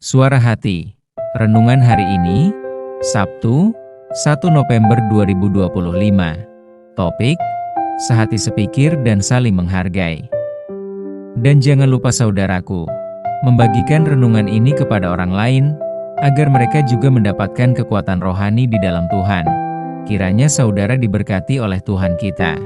Suara Hati. Renungan hari ini, Sabtu, 1 November 2025. Topik, sehati sepikir dan saling menghargai. Dan jangan lupa saudaraku, membagikan renungan ini kepada orang lain, agar mereka juga mendapatkan kekuatan rohani di dalam Tuhan. Kiranya saudara diberkati oleh Tuhan kita.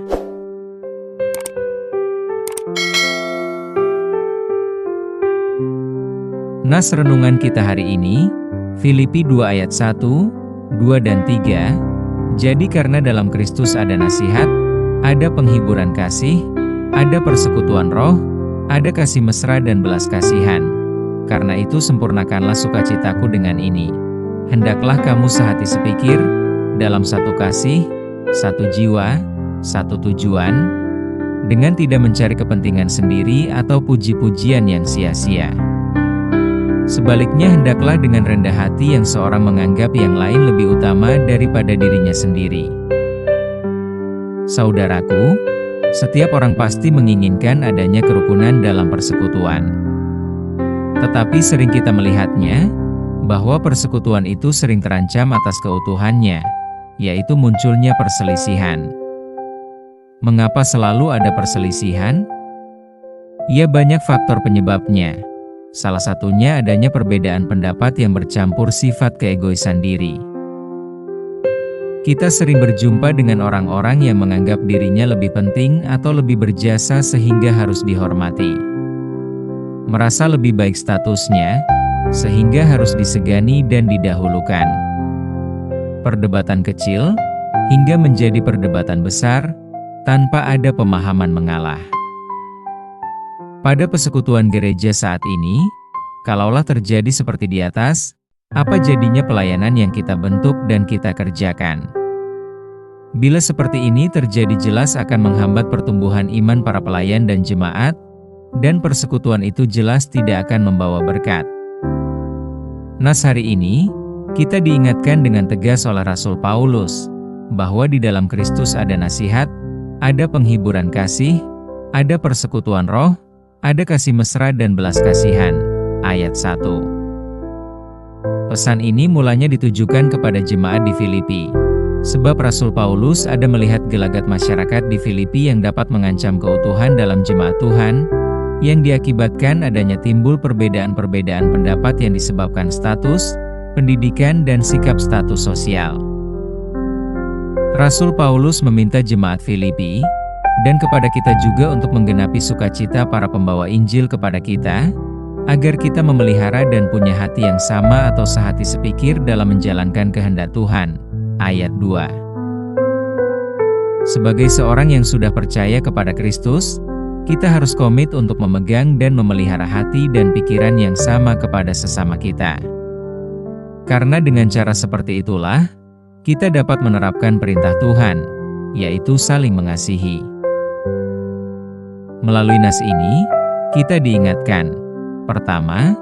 Nas renungan kita hari ini, Filipi 2 ayat 1, 2 dan 3. Jadi karena dalam Kristus ada nasihat, ada penghiburan kasih, ada persekutuan roh, ada kasih mesra dan belas kasihan. Karena itu sempurnakanlah sukacitaku dengan ini. Hendaklah kamu sehati sepikir, dalam satu kasih, satu jiwa, satu tujuan, dengan tidak mencari kepentingan sendiri atau puji-pujian yang sia-sia. Sebaliknya hendaklah dengan rendah hati yang seorang menganggap yang lain lebih utama daripada dirinya sendiri. Saudaraku, setiap orang pasti menginginkan adanya kerukunan dalam persekutuan. Tetapi sering kita melihatnya, bahwa persekutuan itu sering terancam atas keutuhannya, yaitu munculnya perselisihan. Mengapa selalu ada perselisihan? Ya, banyak faktor penyebabnya. Salah satunya adanya perbedaan pendapat yang bercampur sifat keegoisan diri. Kita sering berjumpa dengan orang-orang yang menganggap dirinya lebih penting atau lebih berjasa sehingga harus dihormati. Merasa lebih baik statusnya, sehingga harus disegani dan didahulukan. Perdebatan kecil, hingga menjadi perdebatan besar, tanpa ada pemahaman mengalah. Pada persekutuan gereja saat ini, kalaulah terjadi seperti di atas, apa jadinya pelayanan yang kita bentuk dan kita kerjakan? Bila seperti ini terjadi, jelas akan menghambat pertumbuhan iman para pelayan dan jemaat, dan persekutuan itu jelas tidak akan membawa berkat. Nas hari ini, kita diingatkan dengan tegas oleh Rasul Paulus, bahwa di dalam Kristus ada nasihat, ada penghiburan kasih, ada persekutuan roh, ada kasih mesra dan belas kasihan. Ayat 1. Pesan ini mulanya ditujukan kepada jemaat di Filipi. Sebab Rasul Paulus ada melihat gelagat masyarakat di Filipi yang dapat mengancam keutuhan dalam jemaat Tuhan, yang diakibatkan adanya timbul perbedaan-perbedaan pendapat yang disebabkan status, pendidikan dan sikap status sosial. Rasul Paulus meminta jemaat Filipi, dan kepada kita juga untuk menggenapi sukacita para pembawa Injil kepada kita, agar kita memelihara dan punya hati yang sama atau sehati sepikir dalam menjalankan kehendak Tuhan. Ayat 2. Sebagai seorang yang sudah percaya kepada Kristus, kita harus komit untuk memegang dan memelihara hati dan pikiran yang sama kepada sesama kita. Karena dengan cara seperti itulah, kita dapat menerapkan perintah Tuhan, yaitu saling mengasihi. Melalui nas ini, kita diingatkan, pertama,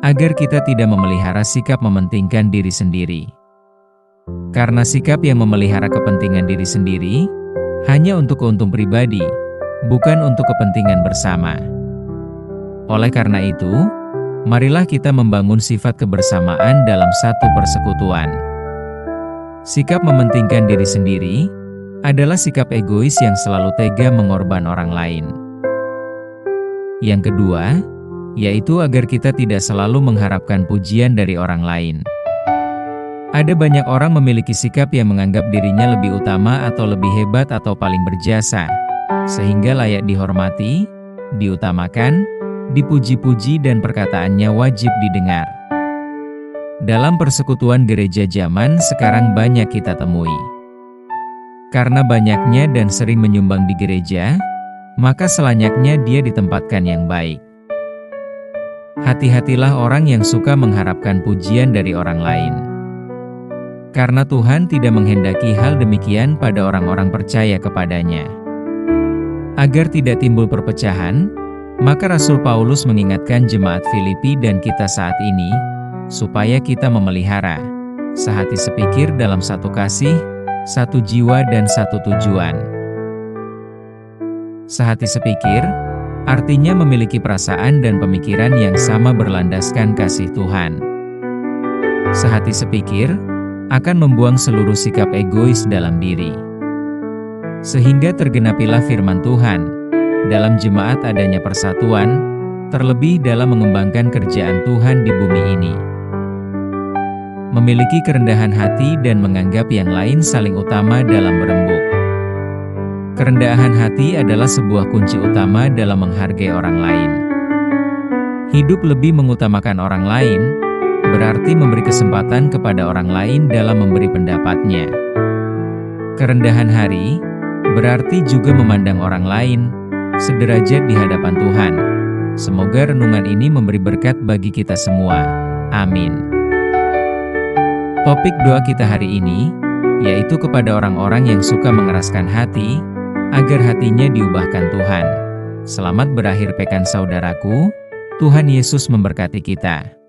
agar kita tidak memelihara sikap mementingkan diri sendiri. Karena sikap yang memelihara kepentingan diri sendiri, hanya untuk keuntungan pribadi, bukan untuk kepentingan bersama. Oleh karena itu, marilah kita membangun sifat kebersamaan dalam satu persekutuan. Sikap mementingkan diri sendiri, adalah sikap egois yang selalu tega mengorban orang lain. Yang kedua, yaitu agar kita tidak selalu mengharapkan pujian dari orang lain. Ada banyak orang memiliki sikap yang menganggap dirinya lebih utama atau lebih hebat atau paling berjasa, sehingga layak dihormati, diutamakan, dipuji-puji dan perkataannya wajib didengar. Dalam persekutuan gereja zaman sekarang banyak kita temui. Karena banyaknya dan sering menyumbang di gereja, maka selayaknya dia ditempatkan yang baik. Hati-hatilah orang yang suka mengharapkan pujian dari orang lain. Karena Tuhan tidak menghendaki hal demikian pada orang-orang percaya kepadanya. Agar tidak timbul perpecahan, maka Rasul Paulus mengingatkan jemaat Filipi dan kita saat ini, supaya kita memelihara sehati sepikir dalam satu kasih, satu jiwa dan satu tujuan. Sehati sepikir, Artinya memiliki perasaan dan pemikiran yang sama berlandaskan kasih Tuhan. Sehati sepikir, akan membuang seluruh sikap egois dalam diri. Sehingga tergenapilah firman Tuhan, dalam jemaat adanya persatuan, terlebih dalam mengembangkan kerjaan Tuhan di bumi ini. Memiliki kerendahan hati dan menganggap yang lain saling utama dalam berembuk. Kerendahan hati adalah sebuah kunci utama dalam menghargai orang lain. Hidup lebih mengutamakan orang lain, berarti memberi kesempatan kepada orang lain dalam memberi pendapatnya. Kerendahan hati berarti juga memandang orang lain sederajat di hadapan Tuhan. Semoga renungan ini memberi berkat bagi kita semua. Amin. Topik doa kita hari ini, yaitu kepada orang-orang yang suka mengeraskan hati, agar hatinya diubahkan Tuhan. Selamat berakhir pekan saudaraku, Tuhan Yesus memberkati kita.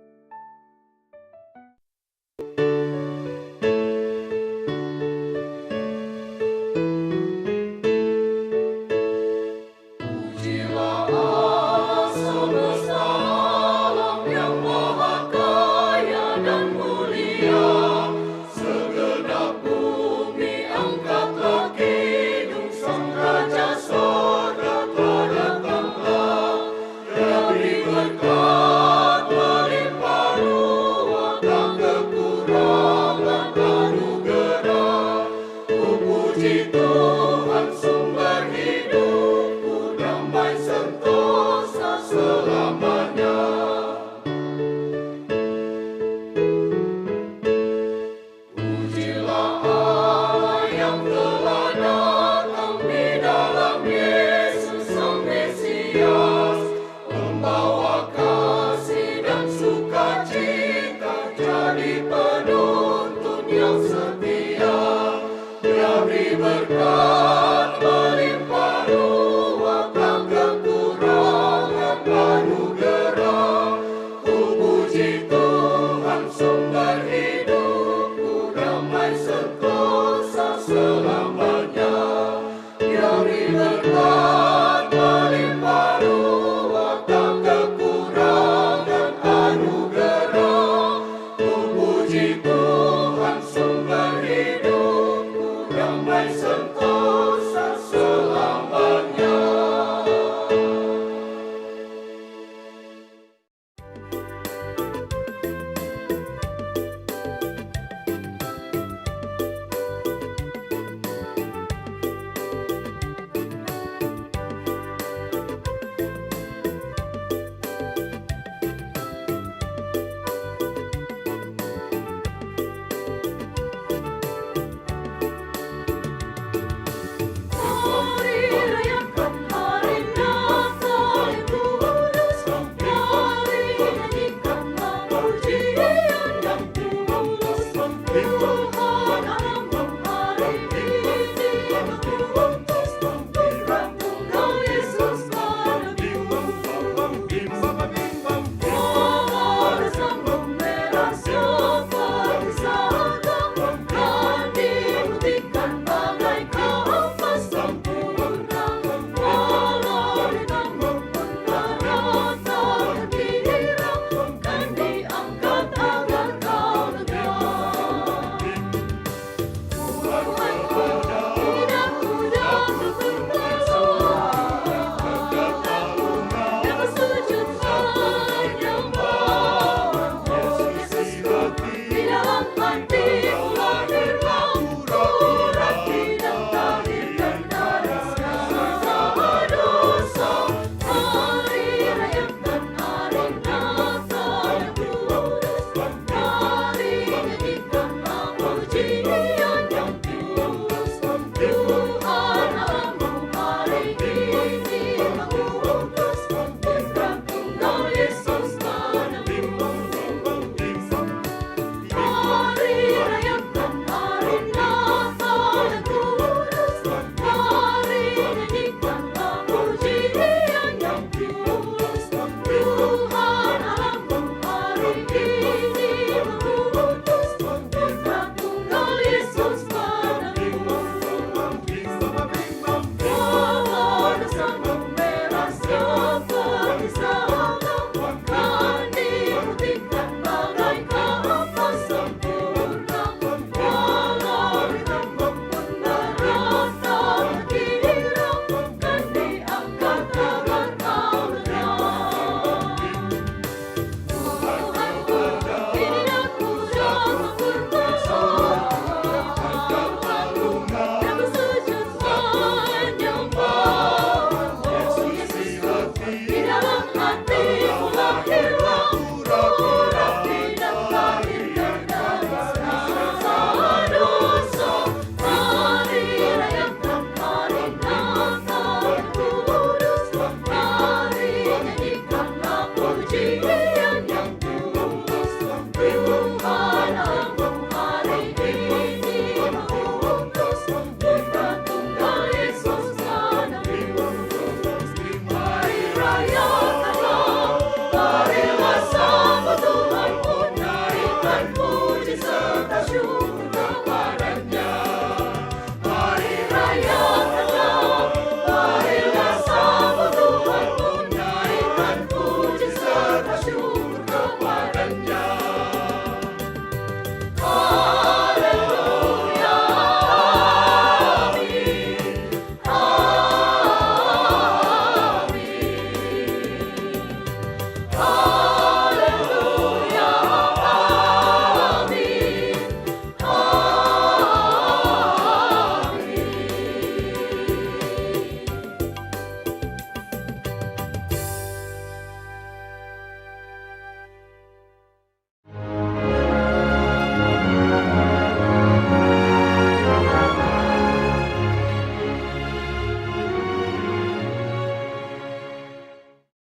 Penuntun yang setia, dia beri berkat.